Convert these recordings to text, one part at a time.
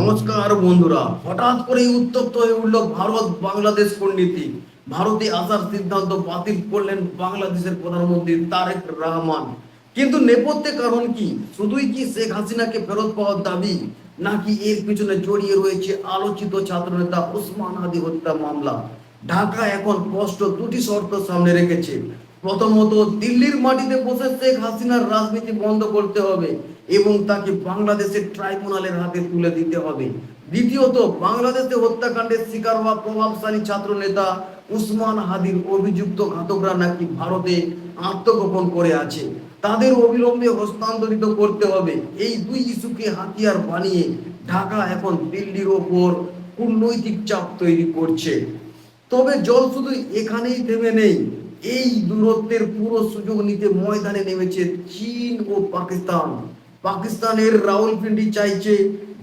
নমস্কার বন্ধুরা, হঠাৎ করেই উত্তপ্ত হয়ে উঠল ভারত বাংলাদেশ কূটনীতি। ভারতে আসার সিদ্ধান্ত বাতিল করলেন বাংলাদেশের প্রধানমন্ত্রী তারেক রহমান। কিন্তু নেপথ্যে কারণ কি? শুধুই কি শেখ হাসিনাকে ফেরত পাওয়ার দাবি, নাকি এর পিছনে জড়িয়ে রয়েছে আলোচিত ছাত্রনেতা ওসমান হাদি হত্যা মামলা? ঢাকা এখন স্পষ্ট দুটি শর্ত সামনে রেখেছে। প্রথমত, দিল্লির মাটিতে বসে শেখ হাসিনার রাজনীতি বন্ধ করতে হবে এবং তাকে বাংলাদেশের ট্রাইব্যুনালের হাতে তুলে দিতে হবে। দ্বিতীয়ত, বাংলাদেশে হত্যাকাণ্ডের শিকার হওয়া প্রভাবশালী ছাত্র নেতা উসমান হাদির অভিযুক্ত ঘাতকরা নাকি ভারতে আত্মগোপন করে আছে, তাদের অবিলম্বে হস্তান্তরিত করতে হবে। এই দুই ইস্যুকে হাতিয়ার বানিয়ে ঢাকা এখন দিল্লির ওপর কূটনৈতিক চাপ তৈরি করছে। তবে জল শুধু এখানেই থেমে নেই। এই দূরত্বের পুরো সুযোগ নিতে ময়দানে নেমেছে চীন ও পাকিস্তান। পাকিস্তানের রাওয়ালপিন্ডি চাইছে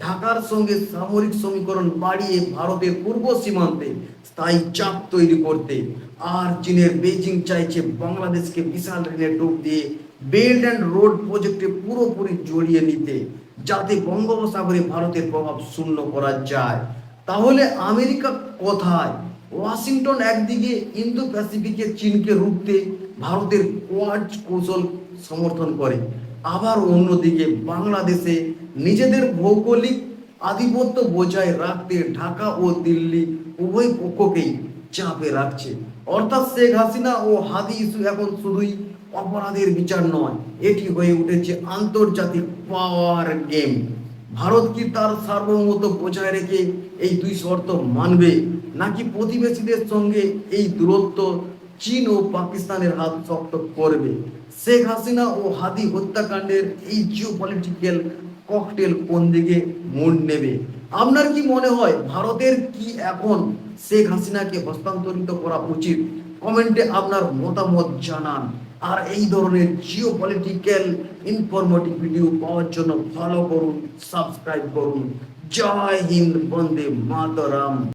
ঢাকার সঙ্গে সামরিক সমীকরণ বাড়িয়ে ভারতের পূর্ব সীমান্তে স্থায়ী চাপ তৈরি করতে। আর চীনের বেজিং চাইছে বাংলাদেশকে বিশাল ঋণের ডুব দিয়ে বেল্ট অ্যান্ড রোড প্রজেক্টে পুরোপুরি জড়িয়ে নিতে, যাতে বঙ্গোপসাগরে ভারতের প্রভাব শূন্য করা যায়। তাহলে আমেরিকা কোথায়? ওয়াশিংটন একদিকে ইন্দো প্যাসিফিকে চীনকে রুখতে ভারতের কোয়াড কৌশল সমর্থন করে, আবার অন্যদিকে বাংলাদেশে নিজেদের ভৌগোলিক আধিপত্য বজায় রাখতে ঢাকা ও দিল্লি উভয় পক্ষকেই চাপে রাখছে। অর্থাৎ শেখ হাসিনা ও হাদি ইস্যু এখন শুধুই অপরাধের বিচার নয়, এটি হয়ে উঠেছে আন্তর্জাতিক পাওয়ার গেম। ভারত কি তার সার্বভৌমত্ব বজায় রেখে এই দুই শর্ত মানবে, নাকি প্রতিবেশীদের সঙ্গে এই দূরত্ব চীন ও পাকিস্তানের হাত শক্ত করবে? শেখ হাসিনা ও হাদি হত্যাকাণ্ডের এই জিওপলিটিক্যাল ককটেল কোন দিকে মোড় নেবে? আপনার কি মনে হয়, ভারতের কি এখন শেখ হাসিনাকে হস্তান্তরিত করা উচিত? কমেন্টে আপনার মতামত জানান। আর এই ধরনের জিওপলিটিক্যাল ইনফরমেটিভ ভিডিও পাওয়ার জন্য ফলো করুন, সাবস্ক্রাইব করুন। জয় হিন্দ, বন্দে মাতরম।